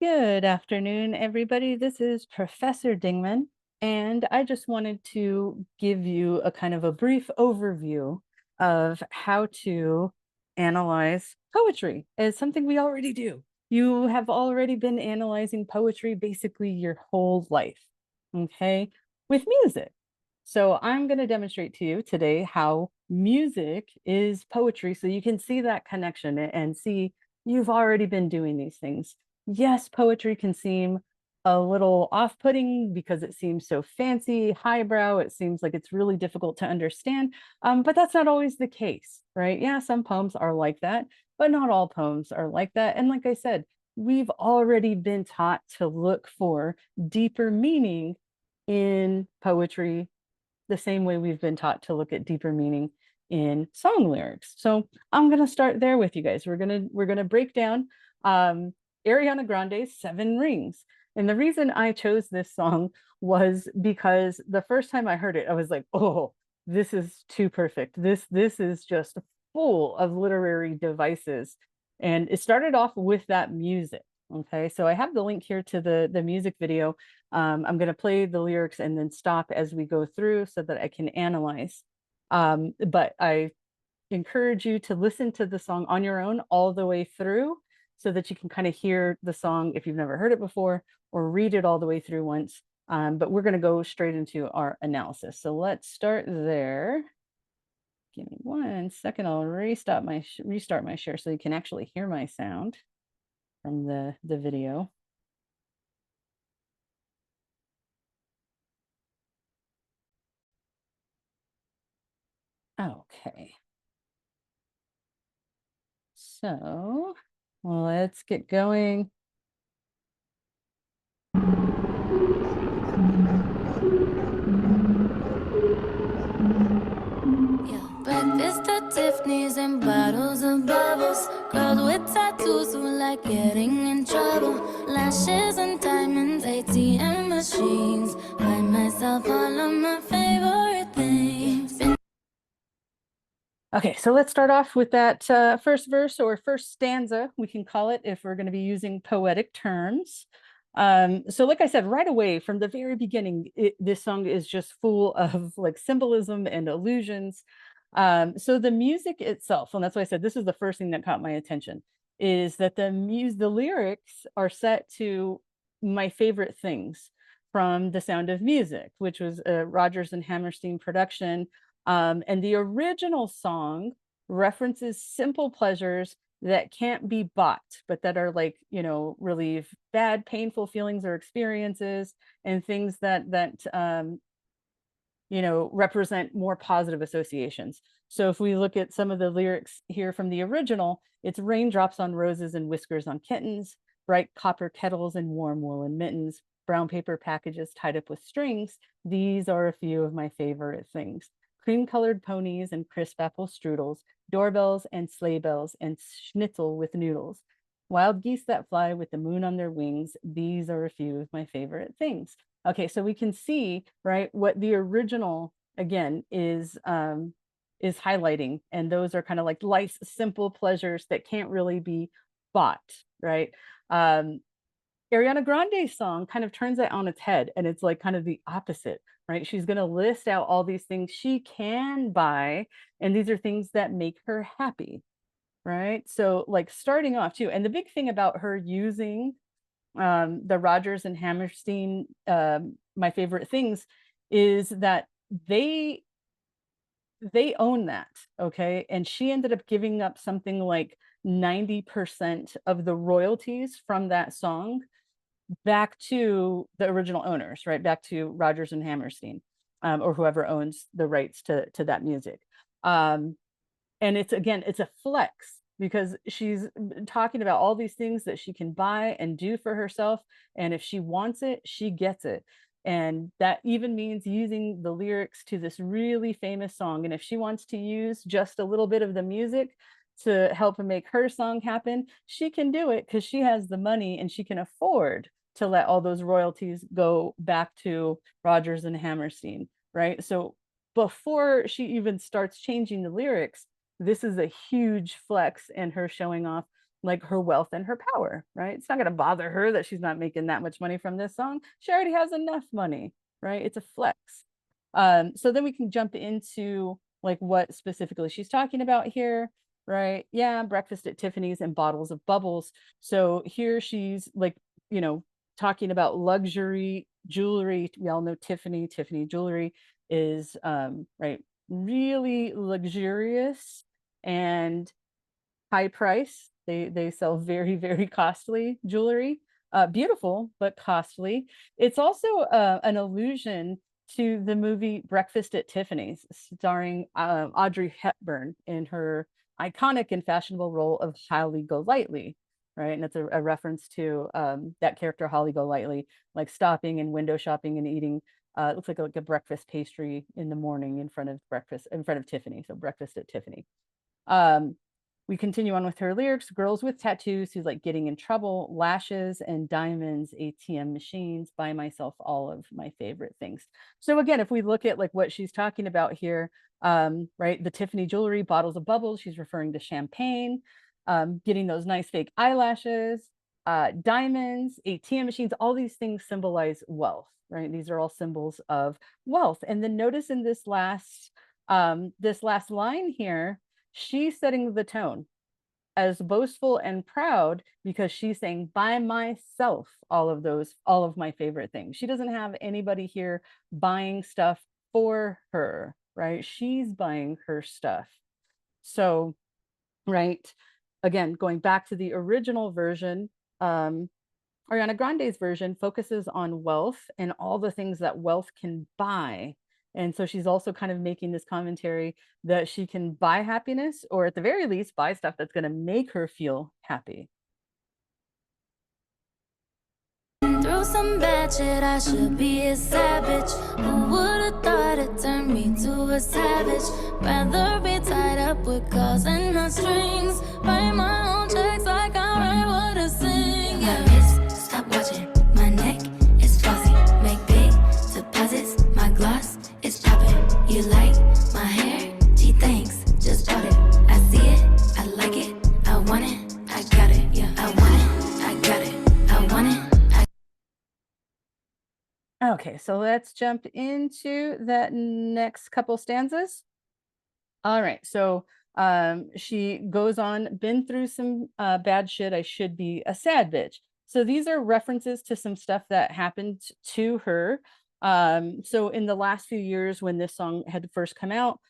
Good afternoon, everybody. This is Professor Dingman, and I just wanted to give you a kind of a brief overview of how to analyze poetry as something we already do. You have already been analyzing poetry basically your whole life, okay, with music. So I'm going to demonstrate to you today how music is poetry so you can see that connection and see you've already been doing these things. Yes, poetry can seem a little off-putting because it seems so fancy, highbrow. It seems like it's really difficult to understand, but that's not always the case, right? Yeah, some poems are like that, but not all poems are like that. And like I said, we've already been taught to look for deeper meaning in poetry the same way we've been taught to look at deeper meaning in song lyrics. So I'm going to start there with you guys. We're going to break down um, Ariana Grande's Seven Rings. And the reason I chose this song was because the first time I heard it, I was like, oh, this is too perfect. This is just full of literary devices. And it started off with that music. Okay, so I have the link here to the music video. I'm going to play the lyrics and then stop as we go through so that I can analyze. But I encourage you to listen to the song on your own all the way through so that you can kind of hear the song if you've never heard it before, or read it all the way through once. But we're going to go straight into our analysis. So let's start there. Give me 1 second. I'll restart my share so you can actually hear my sound from the video. Okay. So let's get going. Yeah, breakfast at Tiffany's and bottles of bubbles. Girls with tattoos who like getting in trouble. Lashes and diamonds, ATM machines. Buy myself all of my favorite things. Okay, so let's start off with that first verse or first stanza, we can call it if we're going to be using poetic terms. So like I said, right away from the very beginning, this song is just full of like symbolism and allusions. So the music itself, and that's why I said this is the first thing that caught my attention, is that the lyrics are set to my favorite things from The Sound of Music, which was a Rodgers and Hammerstein production. And the original song references simple pleasures that can't be bought, but that are like, relieve bad, painful feelings or experiences, and things that represent more positive associations. So if we look at some of the lyrics here from the original, it's raindrops on roses and whiskers on kittens, bright copper kettles and warm woolen mittens, brown paper packages tied up with strings. These are a few of my favorite things. Cream colored ponies and crisp apple strudels, doorbells and sleigh bells and schnitzel with noodles. Wild geese that fly with the moon on their wings. These are a few of my favorite things. Okay, so we can see, right, what the original again is highlighting, and those are kind of like life's simple pleasures that can't really be bought, right? Um, Ariana Grande's song kind of turns that on its head, and it's like kind of the opposite, right? She's going to list out all these things she can buy, and these are things that make her happy, right? So, like starting off too, and the big thing about her using the Rodgers and Hammerstein, my favorite things, is that they they own that, okay? And she ended up giving up something like 90% of the royalties from that song back to the original owners, right? Back to Rodgers and Hammerstein, or whoever owns the rights to that music. Um, and it's again, it's a flex because she's talking about all these things that she can buy and do for herself. And if she wants it, she gets it. And that even means using the lyrics to this really famous song. And if she wants to use just a little bit of the music to help her make her song happen, she can do it because she has the money and she can afford to let all those royalties go back to Rodgers and Hammerstein, right? So before she even starts changing the lyrics, this is a huge flex and her showing off like her wealth and her power, right? It's not going to bother her that she's not making that much money from this song. She already has enough money, right? It's a flex. So then we can jump into like what specifically she's talking about here, right? Yeah, breakfast at Tiffany's and bottles of bubbles. So here she's like, you know, talking about luxury jewelry. We all know Tiffany jewelry is right, really luxurious and high price. They sell very, very costly jewelry. Beautiful, but costly. It's also an allusion to the movie Breakfast at Tiffany's, starring Audrey Hepburn in her iconic and fashionable role of Holly Golightly, right? And it's a reference to that character, Holly Golightly, like stopping and window shopping and eating. It looks like a breakfast pastry in the morning in front of Tiffany. So breakfast at Tiffany. Um, we continue on with her lyrics. Girls with tattoos who's like getting in trouble, lashes and diamonds, ATM machines, buy myself all of my favorite things. So again, if we look at like what she's talking about here, right, the Tiffany jewelry, bottles of bubbles, she's referring to champagne, getting those nice fake eyelashes, diamonds, ATM machines, all these things symbolize wealth, right? These are all symbols of wealth. And then notice in this last line here, she's setting the tone as boastful and proud because she's saying by myself all of my favorite things. She doesn't have anybody here buying stuff for her, right? She's buying her stuff. So, right, again, going back to the original version, Ariana Grande's version focuses on wealth and all the things that wealth can buy. And so she's also kind of making this commentary that she can buy happiness, or at the very least, buy stuff that's going to make her feel happy. Through some bad shit, I should be a savage. Who would've thought it turned me to a savage? Rather be tied up with calls and not strings. Write my own checks like I write what I sing. Yeah. My wrist, stop watching. My neck is flossy. Make big deposits. My gloss is popping. You like my hair? Gee, thanks. Just bought it. I see it. I like it. I want it. I got it. Yeah, I want it. I got it. I want it. Okay, so let's jump into that next couple stanzas. All right, so she goes on, been through some bad shit, I should be a sad bitch. So these are references to some stuff that happened to her. So in the last few years when this song had first come out,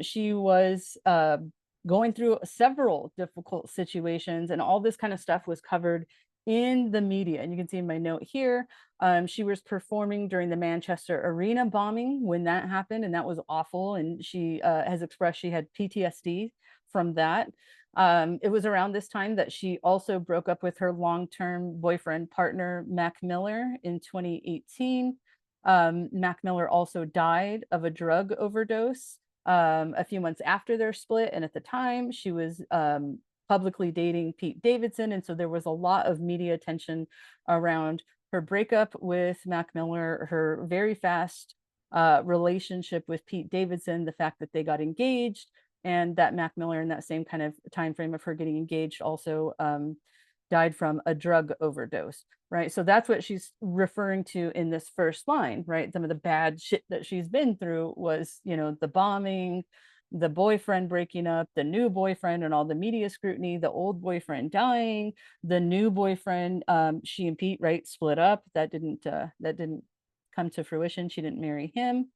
she was going through several difficult situations, and all this kind of stuff was covered in the media. And you can see in my note here, she was performing during the Manchester Arena bombing when that happened, and that was awful. And she has expressed she had PTSD from that. It was around this time that she also broke up with her long-term boyfriend partner, Mac Miller, in 2018. Mac Miller also died of a drug overdose a few months after their split. And at the time, she was publicly dating Pete Davidson. And so there was a lot of media attention around her breakup with Mac Miller, her very fast relationship with Pete Davidson, the fact that they got engaged, and that Mac Miller in that same kind of time frame of her getting engaged also died from a drug overdose, right? So that's what she's referring to in this first line, right? Some of the bad shit that she's been through was, you know, the bombing, the boyfriend breaking up, the new boyfriend and all the media scrutiny, the old boyfriend dying, the new boyfriend, she and Pete, right, split up. That didn't come to fruition. She didn't marry him,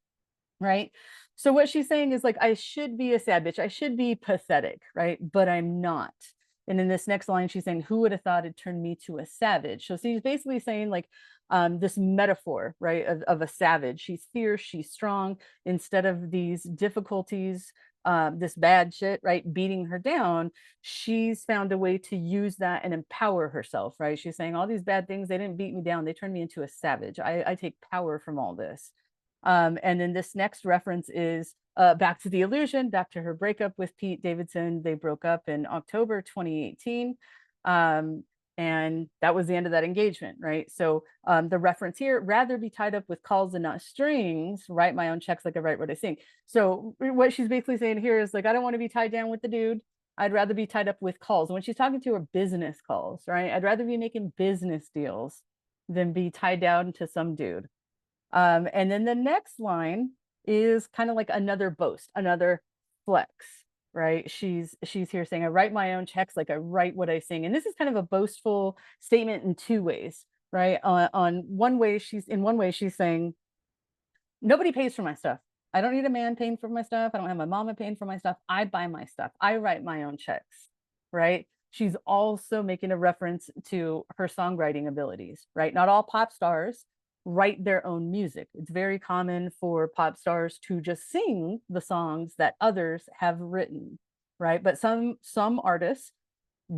right? So what she's saying is like, I should be a sad bitch. I should be pathetic, right? But I'm not. And in this next line, she's saying, who would have thought it turned me to a savage? So she's basically saying like this metaphor, right, of a savage. She's fierce, she's strong. Instead of these difficulties, this bad shit, right, beating her down, she's found a way to use that and empower herself, right? She's saying all these bad things, they didn't beat me down. They turned me into a savage. I take power from all this. And then this next reference is back to the illusion, back to her breakup with Pete Davidson. They broke up in October 2018. And that was the end of that engagement, right? So the reference here, rather be tied up with calls and not strings, write my own checks like I write what I sing. So what she's basically saying here is like, I don't want to be tied down with the dude. I'd rather be tied up with calls. When she's talking to her business calls, right? I'd rather be making business deals than be tied down to some dude. And then the next line is kind of like another boast, another flex, right? She's here saying, I write my own checks, like I write what I sing. And this is kind of a boastful statement in two ways, right? On one way, she's saying, nobody pays for my stuff. I don't need a man paying for my stuff. I don't have my mama paying for my stuff. I buy my stuff. I write my own checks, right? She's also making a reference to her songwriting abilities, right? Not all pop stars write their own music. It's very common for pop stars to just sing the songs that others have written, right? But some artists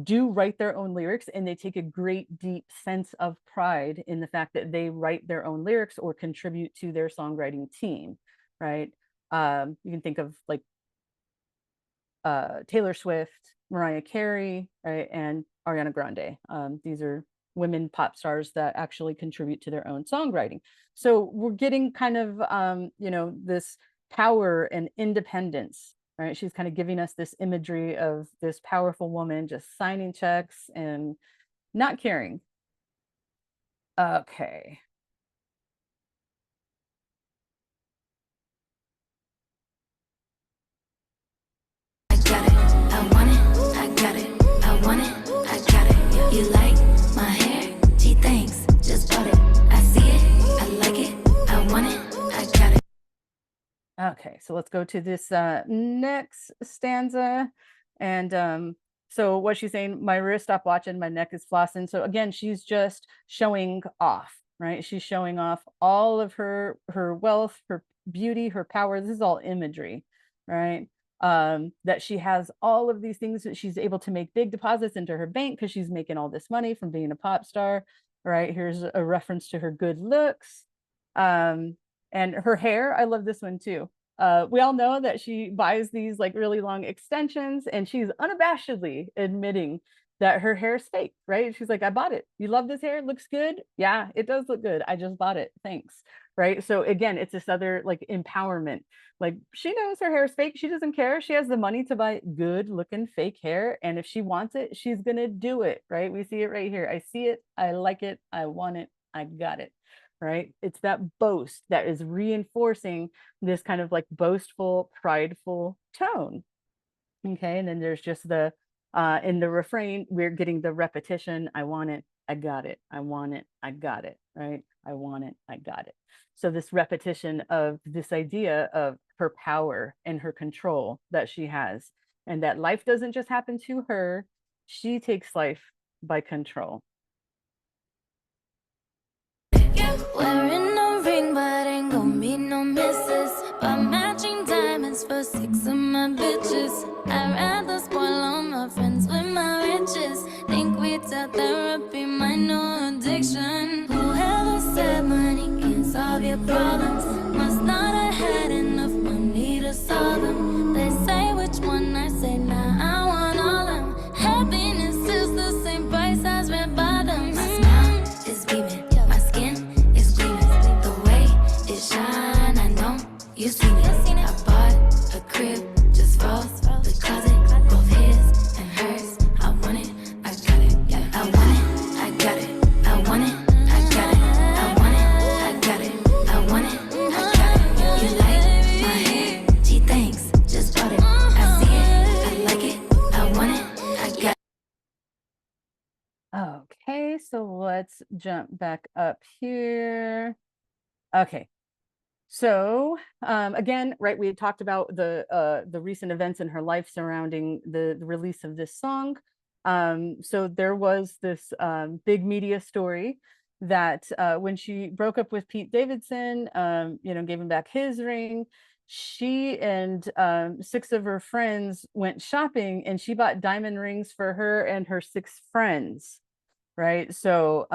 do write their own lyrics, and they take a great deep sense of pride in the fact that they write their own lyrics or contribute to their songwriting team, right? You can think of like Taylor Swift, Mariah Carey, right, and Ariana Grande. These are women pop stars that actually contribute to their own songwriting. So we're getting kind of this power and independence, right? She's kind of giving us this imagery of this powerful woman just signing checks and not caring. Okay. I got it, I want it, I got it, I want it, I got it. You like my hair? Gee, thanks, just bought it. I see it, I like it, I want it, I got it. Okay, so let's go to this next stanza. And so what she's saying, my wrist stop watching, my neck is flossing. So again, she's just showing off, right? She's showing off all of her wealth, her beauty, her power. This is all imagery, right? That she has all of these things, that she's able to make big deposits into her bank because she's making all this money from being a pop star, right? Here's a reference to her good looks. And her hair, I love this one too. We all know that she buys these like really long extensions, and she's unabashedly admitting that her hair is fake, right? She's like, I bought it. You love this hair? It looks good. Yeah, it does look good. I just bought it. Thanks. Right. So again, it's this other like empowerment. Like she knows her hair is fake. She doesn't care. She has the money to buy good looking fake hair. And if she wants it, she's going to do it. Right. We see it right here. I see it. I like it. I want it. I got it. Right. It's that boast that is reinforcing this kind of like boastful, prideful tone. Okay. And then there's just the in the refrain, we're getting the repetition. I want it. I got it. I want it. I got it. Right. I want it. I got it. So this repetition of this idea of her power and her control that she has, and that life doesn't just happen to her. She takes life by control. Wearing no ring, but ain't gon' be no misses. By matching diamonds for 6 of my bitches. I'd rather spoil all my friends with my riches. Think we tell therapy my new addiction. Whoever said money can solve your problems must not have had enough money to solve them. They say which one, I say nah, I want all them. Happiness is the same price as red bottoms. My smile is beaming, my skin is gleaming. The way it shine, I know you seen it. I bought a crib just for the closet, both his and hers. I want it, I got it. I want it, I got it. I want it, I got it. I want it, I got it. I want it, I got it. You like my hair? Gee, thanks, just bought it. I see it, I like it. I want it, I got it. Okay, so let's jump back up here. Okay. So again, right, we had talked about the recent events in her life surrounding the release of this song. So there was this big media story that when she broke up with Pete Davidson, gave him back his ring, she and 6 of her friends went shopping, and she bought diamond rings for her and her 6 friends, right? So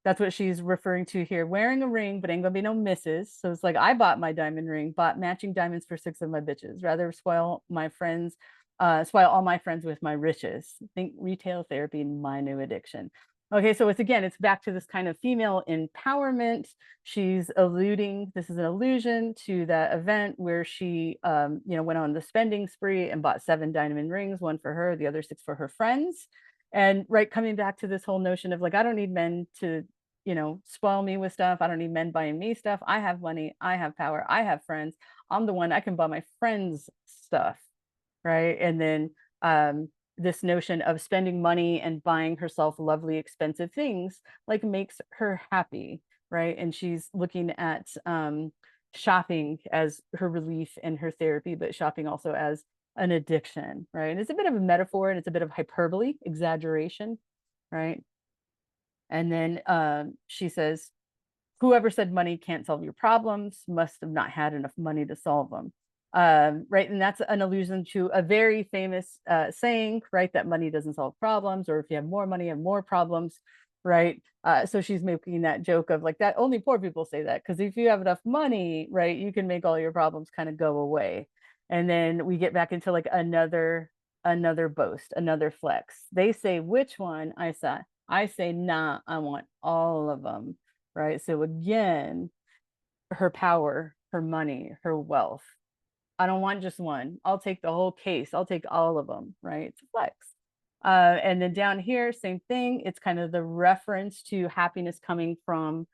that's what she's referring to here, wearing a ring, but ain't gonna be no misses. So it's like, I bought my diamond ring, bought matching diamonds for 6 of my bitches, rather spoil my friends, spoil all my friends with my riches. Think retail therapy, my new addiction. Okay, so it's back to this kind of female empowerment. She's alluding, this is an allusion to that event where she, went on the spending spree and bought 7 diamond rings, one for her, the other 6 for her friends. And right, coming back to this whole notion of like, I don't need men to, spoil me with stuff. I don't need men buying me stuff. I have money. I have power. I have friends. I'm the one, I can buy my friends stuff. Right. And then, this notion of spending money and buying herself lovely, expensive things like makes her happy, right? And she's looking at shopping as her relief and her therapy, but shopping also as an addiction, right? And it's a bit of a metaphor and it's a bit of hyperbole, exaggeration, right? And then she says, whoever said money can't solve your problems must have not had enough money to solve them. Right. And that's an allusion to a very famous saying, right? That money doesn't solve problems, or if you have more money, you have more problems. Right. So she's making that joke of like that only poor people say that, because if you have enough money, right, you can make all your problems kind of go away. And then we get back into like another boast, another flex. They say which one? I say nah, I want all of them. Right. So again, her power, her money, her wealth. I don't want just one. I'll take the whole case. I'll take all of them, right? It's a flex. And then down here, same thing. It's kind of the reference to happiness coming from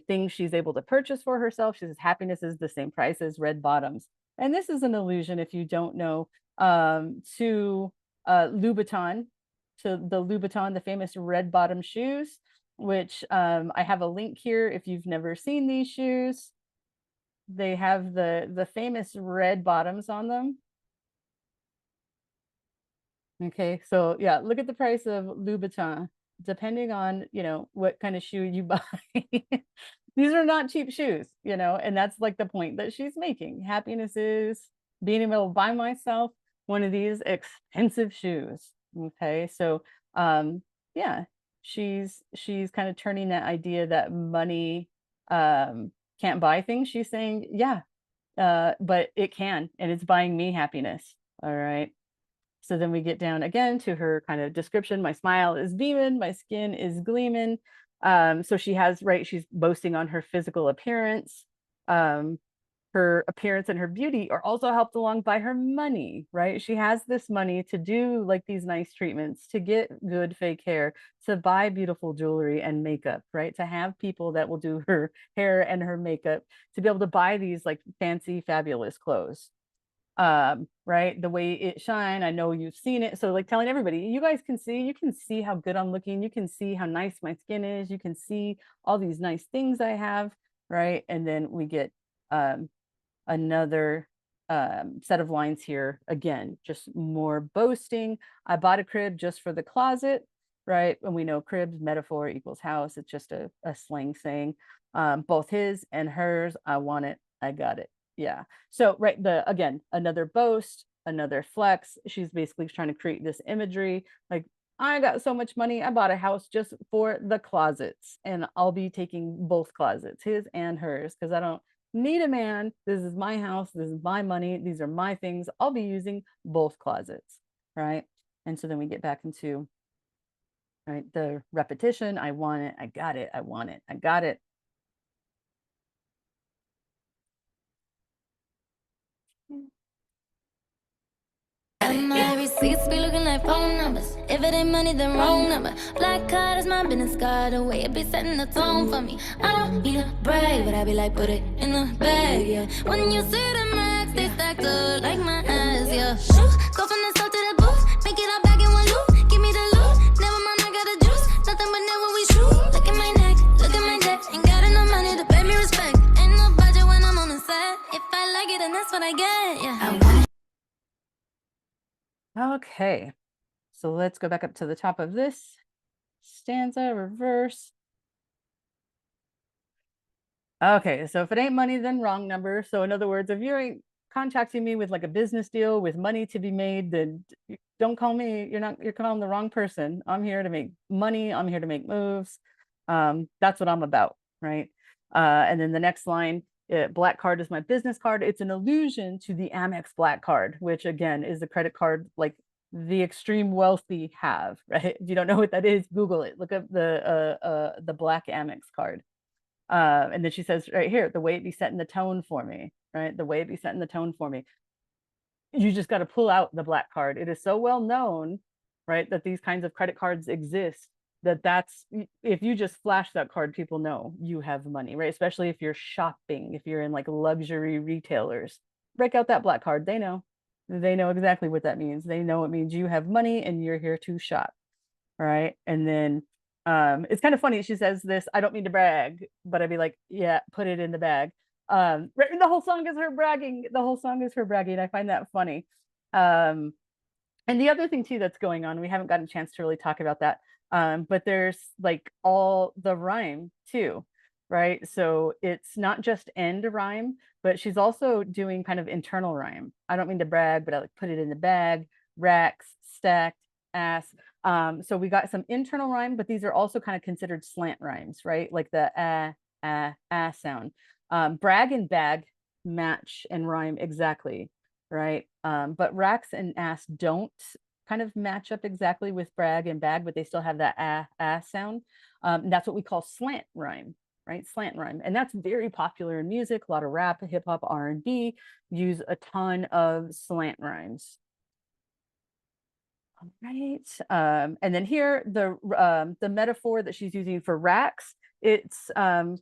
things she's able to purchase for herself. She says happiness is the same price as red bottoms. And this is an allusion, if you don't know, to Louboutin, to the Louboutin, the famous red bottom shoes, which I have a link here if you've never seen these shoes. They have the famous red bottoms on them. Okay, so yeah, look at the price of Louboutin, depending on, what kind of shoe you buy. These are not cheap shoes, and that's like the point that she's making. Happiness is being able to buy myself one of these expensive shoes. Okay, so yeah, she's kind of turning that idea that money can't buy things. She's saying, yeah, but it can, and it's buying me happiness. All right. So then we get down again to her kind of description. My smile is beaming, my skin is gleaming. So she has, right, she's boasting on her physical appearance. Her appearance and her beauty are also helped along by her money, right? She has this money to do like these nice treatments, to get good fake hair, to buy beautiful jewelry and makeup, right? To have people that will do her hair and her makeup, to be able to buy these like fancy, fabulous clothes. Right, the way it shine, I know you've seen it, so like telling everybody, you guys can see, you can see how good I'm looking, you can see how nice my skin is, you can see all these nice things I have, right? And then we get another set of lines here, again, just more boasting. I bought a crib just for the closet, right? And we know cribs, metaphor equals house, it's just a slang saying. Both his and hers, I want it, I got it. Yeah. So, right, again, another boast, another flex. She's basically trying to create this imagery like, I got so much money, I bought a house just for the closets, and I'll be taking both closets, his and hers, because I don't need a man. This is my house, this is my money, these are my things. I'll be using both closets, right? And so then we get back into, right, the repetition. I want it, I got it, I want it, I got it. And my receipts be looking like phone numbers. If it ain't money, then wrong number. Black card is my business card. The way it be setting the tone for me. I don't need a brag, but I be like, put it in the bag, yeah. When you see the max, they stacked up like my ass, yeah. Shoot, go from the south to the booth. Make it all back in one loop. Give me the loot. Never mind, I got the juice. Nothing but never we shoot. Look at my neck, look at my deck. Ain't got enough money to pay me respect. Ain't no budget when I'm on the set. If I like it, then that's what I get, yeah. I want it. Okay, so let's go back up to the top of this stanza, reverse. Okay, so if it ain't money, then wrong number. So in other words, if you're contacting me with like a business deal with money to be made, then don't call me. You're calling the wrong person. I'm here to make money. I'm here to make moves. That's what I'm about, right? And then the next line, black card is my business card. It's an allusion to the Amex black card, which again is the credit card like the extreme wealthy have, right? If you don't know what that is, Google it. Look up the black Amex card. And then she says right here, the way it be setting the tone for me, right? The way it be setting the tone for me. You just got to pull out the black card. It is so well known, right, that these kinds of credit cards exist, that's if you just flash that card, people know you have money, right? Especially if you're shopping, if you're in like luxury retailers, break out that black card. They know exactly what that means. They know it means you have money and you're here to shop. Right. And then it's kind of funny. She says this, I don't mean to brag, but I'd be like, yeah, put it in the bag. The whole song is her bragging. The whole song is her bragging. I find that funny. And the other thing too that's going on, we haven't gotten a chance to really talk about that. But there's like all the rhyme too, right? So it's not just end rhyme, but she's also doing kind of internal rhyme. I don't mean to brag, but I like put it in the bag, racks, stacked, ass. So we got some internal rhyme, but these are also kind of considered slant rhymes, right? Like the sound. Brag and bag match and rhyme exactly, right? But racks and ass don't kind of match up exactly with brag and bag, but they still have that sound. That's what we call slant rhyme, right? Slant rhyme. And that's very popular in music. A lot of rap, hip hop, R&B use a ton of slant rhymes. All right. And then here, the metaphor that she's using for racks, it's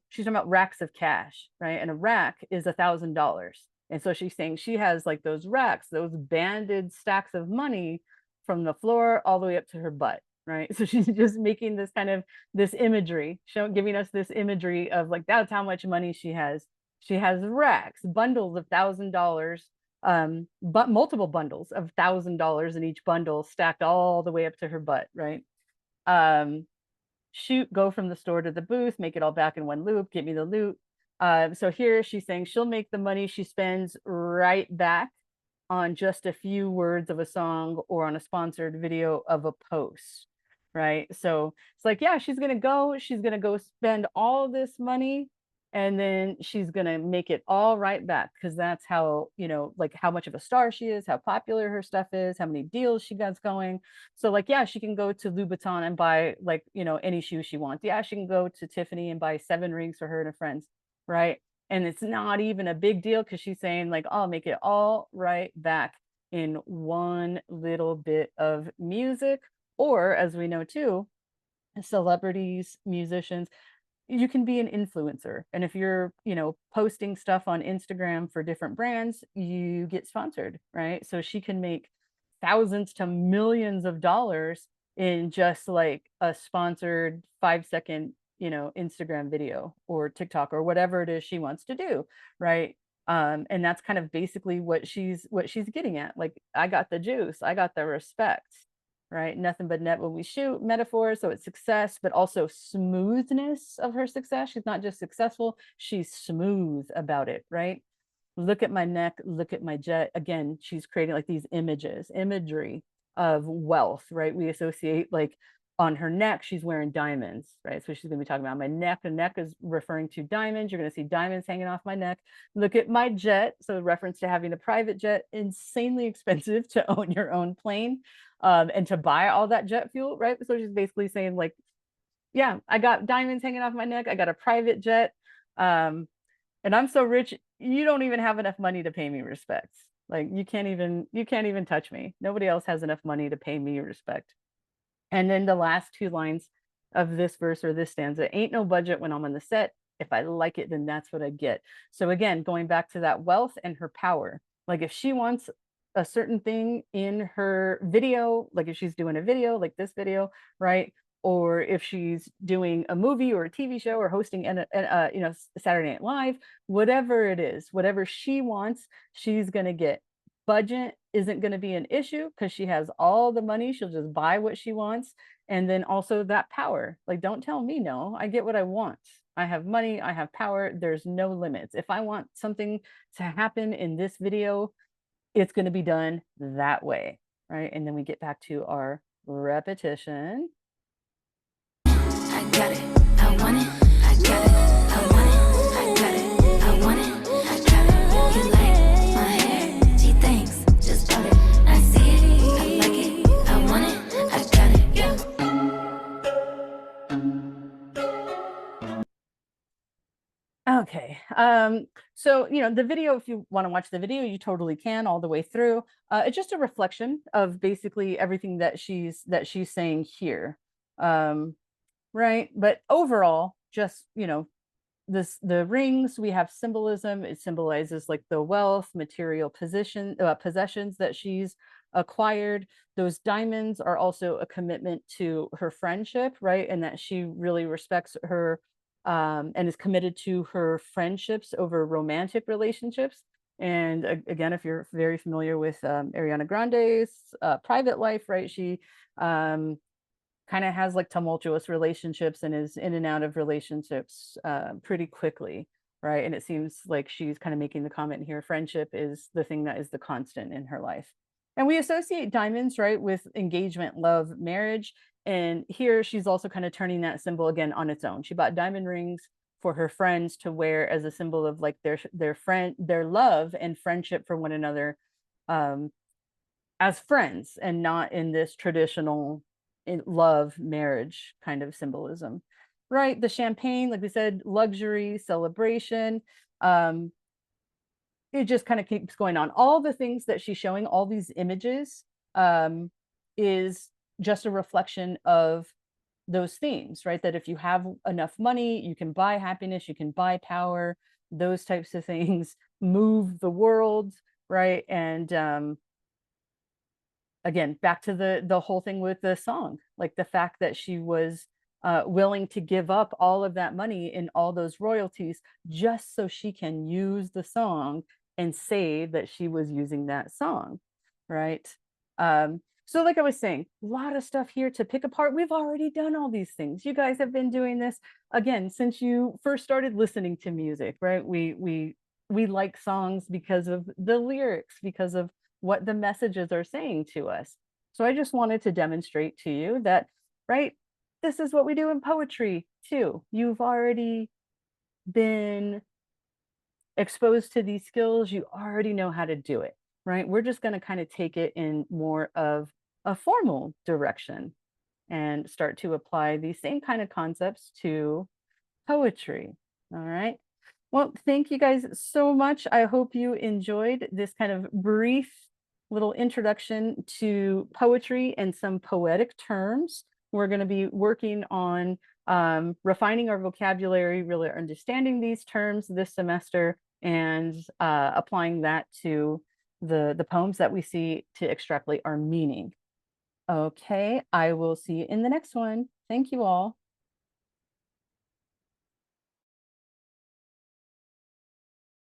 she's talking about racks of cash, right? And a rack is $1,000. And so she's saying she has like those racks, those banded stacks of money from the floor all the way up to her butt, right? So she's just making this kind of this imagery, giving us this imagery of like, that's how much money she has. She has racks, bundles of $1,000, but multiple bundles of $1,000 in each bundle stacked all the way up to her butt, right? Shoot, go from the store to the booth, make it all back in one loop, get me the loot. So here she's saying she'll make the money she spends right back on just a few words of a song or on a sponsored video of a post, right? So it's like, yeah, she's gonna go spend all this money, and then she's gonna make it all right back, because that's how, like how much of a star she is, how popular her stuff is, how many deals she got going. So like, yeah, she can go to Louboutin and buy like, any shoe she wants. Yeah, she can go to Tiffany and buy 7 rings for her and her friends, right? And it's not even a big deal, because she's saying like, I'll make it all right back in one little bit of music. Or as we know too, celebrities, musicians, you can be an influencer. And if you're, posting stuff on Instagram for different brands, you get sponsored, right? So she can make thousands to millions of dollars in just like a sponsored 5-second, Instagram video or TikTok or whatever it is she wants to do, right? And that's kind of basically what she's getting at. Like, I got the juice, I got the respect, right? Nothing but net when we shoot, metaphor. So it's success, but also smoothness of her success. She's not just successful, she's smooth about it, right? Look at my neck, look at my jet. Again, she's creating like these imagery of wealth, right? We associate like on her neck, she's wearing diamonds, right? So she's gonna be talking about my neck. The neck is referring to diamonds. You're gonna see diamonds hanging off my neck. Look at my jet. So reference to having a private jet, insanely expensive to own your own plane, and to buy all that jet fuel, right? So she's basically saying like, yeah, I got diamonds hanging off my neck. I got a private jet. And I'm so rich, you don't even have enough money to pay me respects. Like you can't even touch me. Nobody else has enough money to pay me respect. And then the last 2 lines of this verse or this stanza, ain't no budget when I'm on the set. If I like it, then that's what I get. So again, going back to that wealth and her power, like if she wants a certain thing in her video, like if she's doing a video like this video, right? Or if she's doing a movie or a TV show or hosting Saturday Night Live, whatever it is, whatever she wants, she's going to get. Budget isn't going to be an issue, because she has all the money. She'll just buy what she wants. And then also that power, like, don't tell me no, I get what I want. I have money, I have power. There's no limits. If I want something to happen in this video, it's going to be done that way, right? And then we get back to our repetition. I got it, I want it, I got it, I want it, I got it, I want it, I got it. You like my hair? She thinks, just bought it. I see it, I like it, Okay. So, the video, if you want to watch the video, you totally can all the way through. It's just a reflection of basically everything that she's saying here. Um, right. But overall, just, the rings, we have symbolism. It symbolizes like the wealth, material possessions that she's acquired. Those diamonds are also a commitment to her friendship, right? And that she really respects her, and is committed to her friendships over romantic relationships. And again, if you're very familiar with Ariana Grande's private life, right? She um, kind of has like tumultuous relationships and is in and out of relationships pretty quickly, right? And it seems like she's kind of making the comment here, friendship is the thing that is the constant in her life. And we associate diamonds, right, with engagement, love, marriage. And here she's also kind of turning that symbol again on its own. She bought diamond rings for her friends to wear as a symbol of like their love and friendship for one another, um, as friends, and not in this traditional love marriage kind of symbolism, right? The champagne, like we said, luxury, celebration. um it just kind of keeps going on. All the things that she's showing, all these images, um is just a reflection of those themes, right? That if you have enough money, you can buy happiness, you can buy power, those types of things, move the world, right? And again, back to the whole thing with the song, like the fact that she was willing to give up all of that money and all those royalties just so she can use the song and say that she was using that song, right? So like I was saying, a lot of stuff here to pick apart. We've already done all these things. You guys have been doing this again since you first started listening to music, right? We like songs because of the lyrics, because of what the messages are saying to us. So I just wanted to demonstrate to you that, right, this is what we do in poetry too. You've already been exposed to these skills, you already know how to do it, right? We're just going to kind of take it in more of a formal direction and start to apply these same kind of concepts to poetry. All right. Well, thank you guys so much. I hope you enjoyed this kind of brief little introduction to poetry and some poetic terms. We're going to be working on refining our vocabulary, really understanding these terms this semester, and applying that to the poems that we see to extrapolate our meaning. Okay, I will see you in the next one. Thank you all.